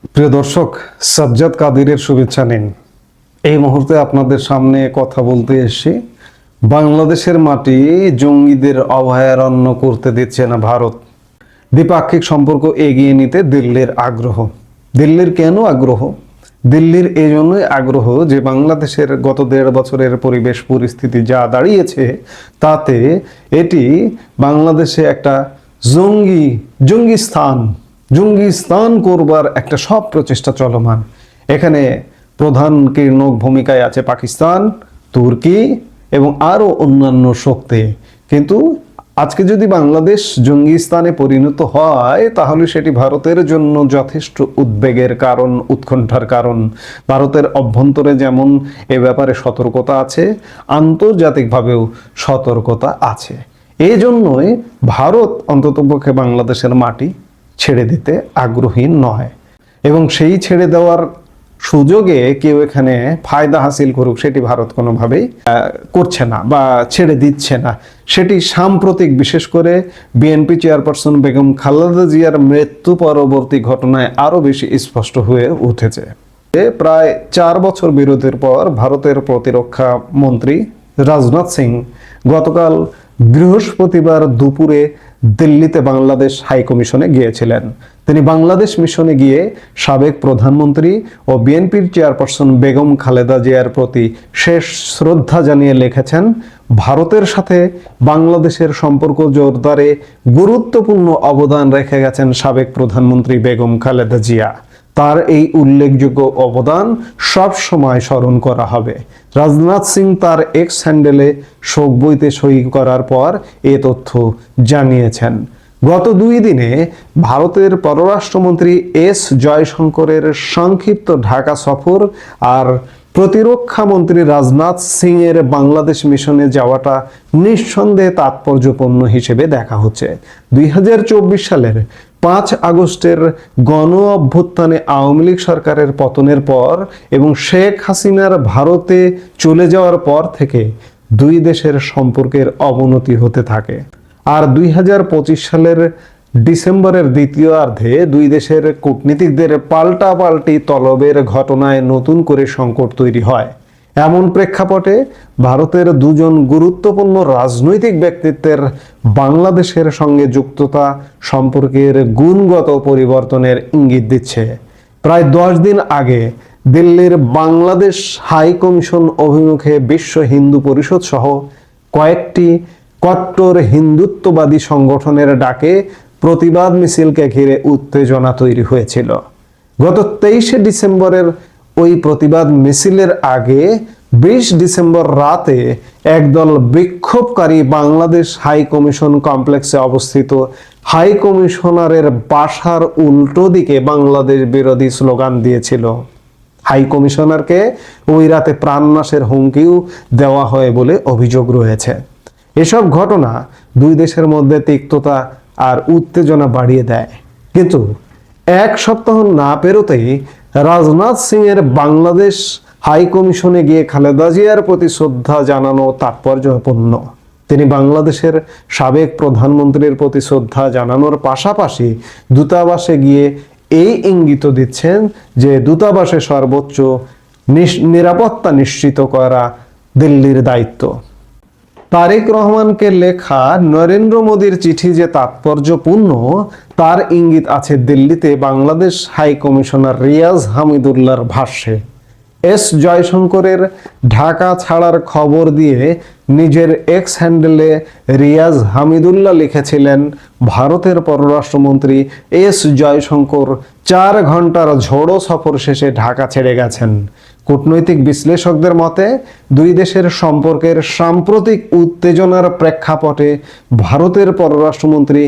প্রিয় দর্শক, সাজ্জাদ কাদিরের শুভেচ্ছা নিন। এই মুহূর্তে আপনাদের সামনে কথা বলতে এসেছি, বাংলাদেশের মাটি জঙ্গিদের অভয়ারণ্য করতে দিচ্ছে না ভারত। দ্বিপাক্ষিক সম্পর্ক এগিয়ে নিতে দিল্লির আগ্রহ। দিল্লির কেন আগ্রহ? দিল্লির এই জন্যই আগ্রহ যে বাংলাদেশের গত 1.5 বছরের পরিবেশ পরিস্থিতি যা দাঁড়িয়েছে, তাতে এটি বাংলাদেশে একটা জঙ্গি স্থান করবার একটা সব প্রচেষ্টা চলমান। এখানে প্রধান কিরণক ভূমিকায় আছে পাকিস্তান, তুর্কি এবং আরও অন্যান্য শক্তি। কিন্তু আজকে যদি বাংলাদেশ জঙ্গি স্থানে পরিণত হয়, তাহলে সেটি ভারতের জন্য যথেষ্ট উদ্বেগের কারণ, উৎকণ্ঠার কারণ। ভারতের অভ্যন্তরে যেমন এ ব্যাপারে সতর্কতা আছে, আন্তর্জাতিকভাবেও সতর্কতা আছে। এই জন্যই ভারত অন্ততপক্ষে বাংলাদেশের মাটি ছেড়ে দিতে আগ্রহী নয়, এবং সেই ছেড়ে দেওয়ার সুযোগে কেউ এখানে ফায়দা হাসিল করুক সেটি ভারত কোনোভাবেই করছে না বা ছেড়ে দিচ্ছে না। সেটি সাম্প্রতিক বিশেষ করে বিএনপি চেয়ারপারসন বেগম খালেদা জিয়ার মৃত্যু পরবর্তী ঘটনায় আরো বেশি স্পষ্ট হয়ে উঠেছে। প্রায় 4 বছর বিরতির পর ভারতের প্রতিরক্ষা মন্ত্রী রাজনাথ সিং গতকাল বৃহস্পতিবার দুপুরে দিল্লিতে বাংলাদেশ হাই কমিশনে গিয়েছিলেন। তিনি বাংলাদেশ মিশনে গিয়ে সাবেক প্রধানমন্ত্রী ও বিএনপির চেয়ারপারসন বেগম খালেদা জিয়ার প্রতি শেষ শ্রদ্ধা জানিয়ে লিখেছেন, ভারতের সাথে বাংলাদেশের সম্পর্ক জোরদারে গুরুত্বপূর্ণ অবদান রেখে গেছেন সাবেক প্রধানমন্ত্রী বেগম খালেদা জিয়া। তার এই উল্লেখযোগ্য অবদান সব সময় স্মরণ করা হবে। রাজনাথ সিং তার এক্স হ্যান্ডেলে শোক বইতে সই করার পর এ তথ্য জানিয়েছেন। গত 2 দিনে ভারতের পররাষ্ট্রমন্ত্রী এস জয়শঙ্করের সংক্ষিপ্ত ঢাকা সফর আর প্রতিরক্ষা মন্ত্রী রাজনাথ সিং এর বাংলাদেশ মিশনে যাওয়াটা নিঃসন্দেহে তাৎপর্যপূর্ণ হিসেবে দেখা হচ্ছে। 2024 সালের 5 আগস্টের গণ অভ্যুত্থানে আওয়ামী লীগ সরকারের পতনের পর এবং শেখ হাসিনার ভারতে চলে যাওয়ার পর থেকে দুই দেশের সম্পর্কের অবনতি হতে থাকে। আর 2025 সালের ডিসেম্বরের দ্বিতীয়ার্ধে দুই দেশের কূটনীতিকদের পাল্টাপাল্টি তলবের ঘটনায় নতুন করে সংকট তৈরি হয়। এমন প্রেক্ষাপটে ভারতের 2 জন গুরুত্বপূর্ণ রাজনৈতিক ব্যক্তিত্বের বাংলাদেশের সঙ্গে যুক্ততা সম্পর্কের গুণগত পরিবর্তনের ইঙ্গিত দিচ্ছে। প্রায় 10 দিন আগে দিল্লির বাংলাদেশ হাই কমিশন অভিমুখে বিশ্ব হিন্দু পরিষদ সহ কয়েকটি কট্টর হিন্দুত্ববাদী সংগঠনের ডাকে প্রতিবাদ মিছিলকে ঘিরে উত্তেজনা তৈরি হয়েছিল। গত 23শে ডিসেম্বরের ওই প্রতিবাদ মিছিলের আগে 20 ডিসেম্বর রাতে একদল বিক্ষোভকারী বাংলাদেশ হাই কমিশন কমপ্লেক্সে অবস্থিত হাই কমিশনারের বাসার উল্টো দিকে বাংলাদেশ বিরোধী স্লোগান দিয়েছিল। হাই কমিশনারকে ওই রাতে প্রাণনাশের হুমকিও দেওয়া হয় বলে অভিযোগ রয়েছে। এসব ঘটনা দুই দেশের মধ্যে তিক্ততা আর উত্তেজনা বাড়িয়ে দেয়। কিন্তু 1 সপ্তাহ না পেরোতেই রাজনাথ সিং এর বাংলাদেশ হাই কমিশনে গিয়ে খালেদা জিয়ার প্রতি শ্রদ্ধা জানানো তাৎপর্যপূর্ণ। তিনি বাংলাদেশের সাবেক প্রধানমন্ত্রীর প্রতি শ্রদ্ধা জানানোর পাশাপাশি দূতাবাসে গিয়ে এই ইঙ্গিত দিচ্ছেন যে দূতাবাসে সর্বোচ্চ নিরাপত্তা নিশ্চিত করা দিল্লির দায়িত্ব। তারেক রহমানকে লেখা নরেন্দ্র মোদীর চিঠি যে তাৎপর্যপূর্ণ তার ইঙ্গিত আছে দিল্লিতে বাংলাদেশ হাই কমিশনার রিয়াজ হামিদুল্লাহর ভাষ্যে। এস জয়শঙ্করের ঢাকা ছাড়ার খবর দিয়ে নিজের এক্স হ্যান্ডেলে রিয়াজ হামিদুল্লাহ লিখেছিলেন, ভারতের পররাষ্ট্রমন্ত্রী এস জয়শঙ্কর 4 ঘন্টার ঝোড়ো সফর শেষে ঢাকা ছেড়ে গেছেন। কূটনৈতিক বিশ্লেষকদের মতে দুই দেশের সম্পর্কের সাম্প্রতিক উত্তেজনার প্রেক্ষাপটে ভারতের পররাষ্ট্রমন্ত্রী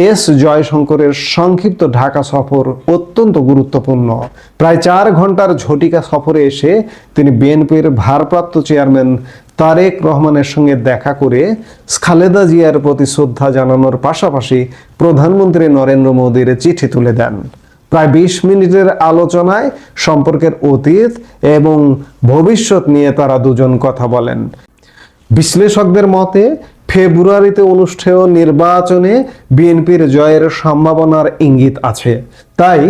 এস জয়শঙ্করের সংক্ষিপ্ত ঢাকা সফর অত্যন্ত গুরুত্বপূর্ণ। প্রায় 4 ঘন্টার ঝটিকা সফরে এসে তিনি বিএনপির ভারপ্রাপ্ত চেয়ারম্যান তারেক রহমানের সঙ্গে দেখা করে খালেদা জিয়ার প্রতি শ্রদ্ধা জানানোর পাশাপাশি প্রধানমন্ত্রী নরেন্দ্র মোদীর চিঠি তুলে দেন। প্রায় 20 মিনিটের আলোচনায় সম্পর্কের অতীত এবং ভবিষ্যৎ নিয়ে তারা দুজন কথা বলেন। বিশ্লেষকদের মতে ফেব্রুয়ারিতে অনুষ্ঠেয় নির্বাচনে বিএনপির জয়ের সম্ভাবনার ইঙ্গিত আছে। তাই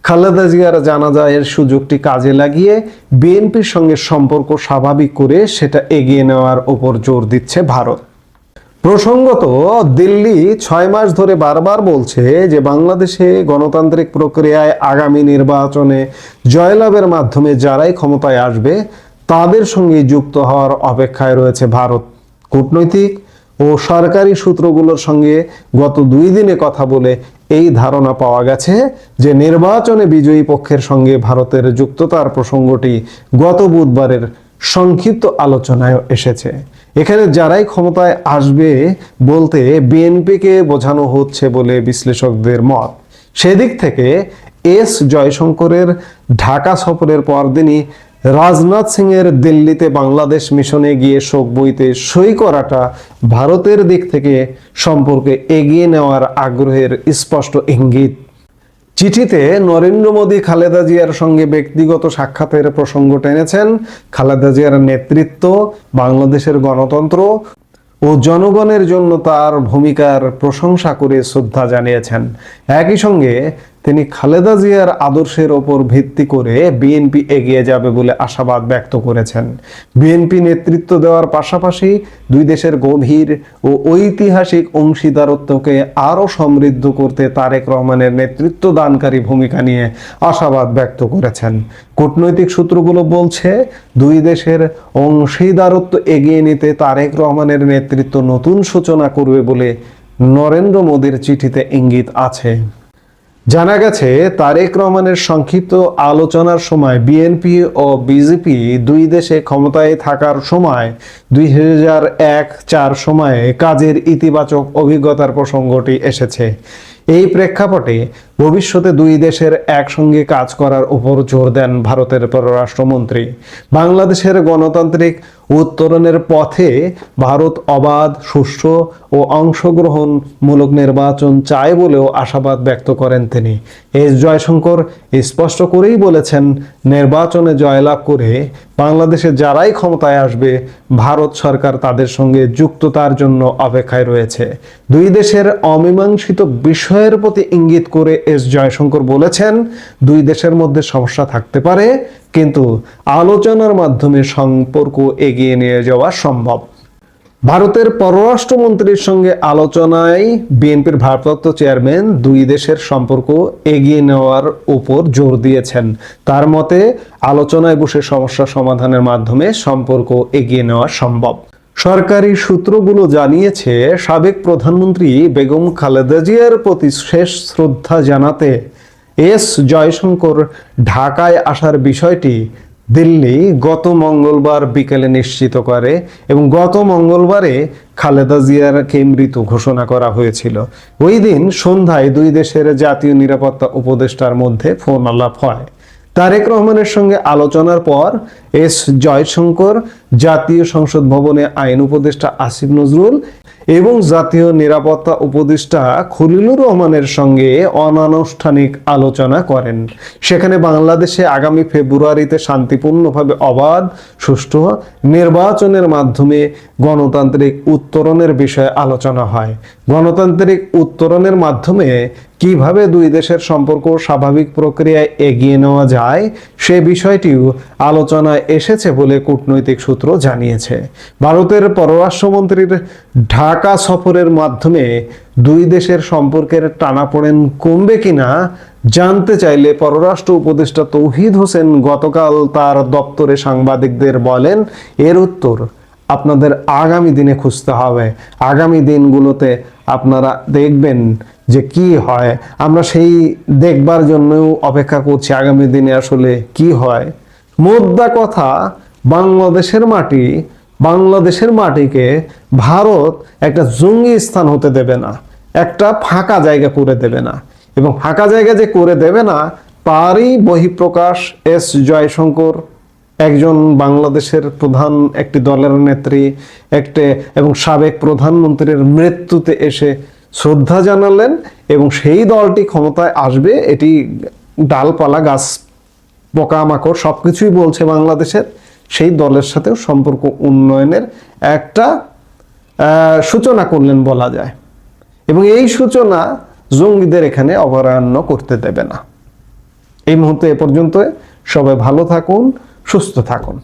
খালেদা জিয়ার জানাজায়ের সুযোগটি কাজে লাগিয়ে বিএনপির সঙ্গে সম্পর্ক স্বাভাবিক করে সেটা এগিয়ে নেওয়ার উপর জোর দিচ্ছে ভারত। প্রসঙ্গত, দিল্লি 6 মাস ধরে বারবার বলছে যে বাংলাদেশে গণতান্ত্রিক প্রক্রিয়ায় আগামী নির্বাচনে জয়লাভের মাধ্যমে যারাই ক্ষমতায় আসবে তাদের সঙ্গে যুক্ত হওয়ার অপেক্ষায় রয়েছে ভারত। কূটনৈতিক ও সরকারি সূত্রগুলোর সঙ্গে গত 2 দিনে কথা বলে এই ধারণা পাওয়া গেছে যে নির্বাচনে বিজয়ী পক্ষের সঙ্গে ভারতের যুক্ততার প্রসঙ্গটি গত বুধবারের সংক্ষিপ্ত আলোচনায় এসেছে। এখানে যারাই ক্ষমতায় আসবে বলতে বিএনপিকে বোঝানো হচ্ছে বলে বিশ্লেষকদের মত। সেদিক থেকে এস জয়শঙ্করের ঢাকা সফরের পরদিনই রাজনাথ সিংয়ের দিল্লিতে বাংলাদেশ মিশনে গিয়ে শোক বইতে সই করাটা ভারতের দিক থেকে সম্পর্কে এগিয়ে নেওয়ার আগ্রহের স্পষ্ট ইঙ্গিত। চিঠিতে নরেন্দ্র মোদী খালেদা জিয়ার সঙ্গে ব্যক্তিগত সাক্ষাতের প্রসঙ্গ টেনেছেন। খালেদা জিয়ার নেতৃত্ব, বাংলাদেশের গণতন্ত্র ও জনগণের জন্য তার ভূমিকার প্রশংসা করে শ্রদ্ধা জানিয়েছেন। একই সঙ্গে তিনি খালেদা জিয়ার আদর্শের ওপর ভিত্তি করে বিএনপি এগিয়ে যাবে বলে আশাবাদ ব্যক্ত করেছেন। বিএনপি নেতৃত্ব দেওয়ার পাশাপাশি দুই দেশের গভীর ও ঐতিহাসিক অংশীদারত্বকে আরও সমৃদ্ধ করতে তারেক রহমানের নেতৃত্ব দানকারী ভূমিকা নিয়ে আশাবাদ ব্যক্ত করেছেন। কূটনৈতিক সূত্রগুলো বলছে, দুই দেশের অংশীদারত্ব এগিয়ে নিতে তারেক রহমানের নেতৃত্ব নতুন সূচনা করবে বলে নরেন্দ্র মোদীর চিঠিতে ইঙ্গিত আছে। জানা গেছে, তারেক রহমানের সংক্ষিপ্ত আলোচনার সময় বিএনপি ও বিজেপি দুই দেশে ক্ষমতায় থাকার সময় 2001-4 সময়ে কাজের ইতিবাচক অভিজ্ঞতার প্রসঙ্গটি এসেছে। এই প্রেক্ষাপটে ভবিষ্যতে দুই দেশের একসঙ্গে কাজ করার উপর জোর দেন ভারতের পররাষ্ট্রমন্ত্রী। বাংলাদেশের গণতান্ত্রিক উত্তরণের পথে ভারত অবাধ, সুষ্ঠু ও অংশগ্রহণমূলক নির্বাচন চায় বলেও আশাবাদ ব্যক্ত করেন তিনি। এস জয়শঙ্কর স্পষ্ট করেই বলেছেন, নির্বাচনে জয়লাভ করে বাংলাদেশে যারাই ক্ষমতায় আসবে ভারত সরকার তাদের সঙ্গে যুক্ততার জন্য অপেক্ষায় রয়েছে। দুই দেশের অমীমাংসিত বিষয়ের প্রতি ইঙ্গিত করে এস জয়শঙ্কর বলেছেন, দুই দেশের মধ্যে সমস্যা থাকতে পারে, কিন্তু আলোচনার মাধ্যমে সম্পর্ক এগিয়ে নিয়ে যাওয়া সম্ভব। ভারতের পররাষ্ট্রমন্ত্রীর সঙ্গে আলোচনায় বিএনপির ভারপ্রাপ্ত চেয়ারম্যান দুই দেশের সম্পর্ক এগিয়ে নেওয়ার উপর জোর দিয়েছেন। তার মতে, আলোচনায় বসে সমস্যা সমাধানের মাধ্যমে সম্পর্ক এগিয়ে নেওয়া সম্ভব। সরকারি সূত্রগুলো জানিয়েছে, সাবেক প্রধানমন্ত্রী বেগম খালেদা জিয়ার প্রতি শেষ শ্রদ্ধা জানাতে এস জয়শঙ্কর ঢাকায় আসার বিষয়টি দিল্লি গত মঙ্গলবার বিকেলে নিশ্চিত করে এবং গত মঙ্গলবারে খালেদা জিয়াকে মৃত ঘোষণা করা হয়েছিল। ওই দিন সন্ধ্যায় দুই দেশের জাতীয় নিরাপত্তা উপদেষ্টার মধ্যে ফোন আলাপ হয়। তারেক রহমানের সঙ্গে আলোচনার পর এস জয়শঙ্কর জাতীয় সংসদ ভবনে আইন উপদেষ্টা আসিফ নজরুল এবং জাতীয় নিরাপত্তা উপদেষ্টা খলিলুর রহমানের সঙ্গে অনানুষ্ঠানিক আলোচনা করেন। সেখানে বাংলাদেশে আগামী ফেব্রুয়ারিতে শান্তিপূর্ণভাবে অবাধ, সুষ্ঠু নির্বাচনের মাধ্যমে গণতান্ত্রিক উত্তরণের বিষয়ে আলোচনা হয়। গণতান্ত্রিক উত্তরণের মাধ্যমে কিভাবে দুই দেশের সম্পর্ক স্বাভাবিক প্রক্রিয়ায় এগিয়ে নেওয়া যায় সে বিষয়টিও আলোচনায় এসেছে বলে কূটনৈতিক সূত্র জানিয়েছে। ভারতের পররাষ্ট্রমন্ত্রীর ঢাকা সফরের মাধ্যমে দুই দেশের সম্পর্কের টানাপোড়েন কমবে কিনা জানতে চাইলে পররাষ্ট্র উপদেষ্টা তৌহিদ হোসেন গতকাল তার দপ্তরে সাংবাদিকদের বলেন, এর উত্তর আপনাদের আগামী দিনে খুঁজতে হবে। আগামী দিনগুলোতে আপনারা দেখবেন যে কি হয়। আমরা সেই দেখবার জন্যও অপেক্ষা করছি আগামী দিনে আসলে কি হয়। মোদ্দা কথা, বাংলাদেশের মাটিকে ভারত একটা জঙ্গি স্থান হতে দেবে না, একটা ফাঁকা জায়গা করে দেবে না। এবং ফাঁকা জায়গা যে করে দেবে না তারই বহিঃপ্রকাশ এস জয়শঙ্কর, একজন বাংলাদেশের প্রধান একটি দলের নেত্রী এবং সাবেক প্রধানমন্ত্রীর মৃত্যুতে এসে শ্রদ্ধা জানালেন এবং সেই দলটি ক্ষমতায় আসবে, এটি ডালপালা, গাছ, পোকামাকড় সবকিছুই বলছে বাংলাদেশের। সেই দলের সাথেও সম্পর্ক উন্নয়নের একটা সূচনা করলেন বলা যায়, এবং এই সূচনা জঙ্গিদের এখানে অভয়ারণ্য করতে দেবে না। এই মুহূর্তে এ পর্যন্ত। সবাই ভালো থাকুন, সুস্থ থাকুন।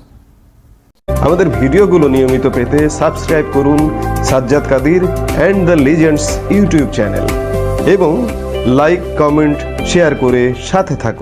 আমাদের ভিডিওগুলো নিয়মিত পেতে সাবস্ক্রাইব করুন Sajjad Kadir and the legends YouTube channel এবং লাইক, কমেন্ট, শেয়ার করে সাথে থাকুন।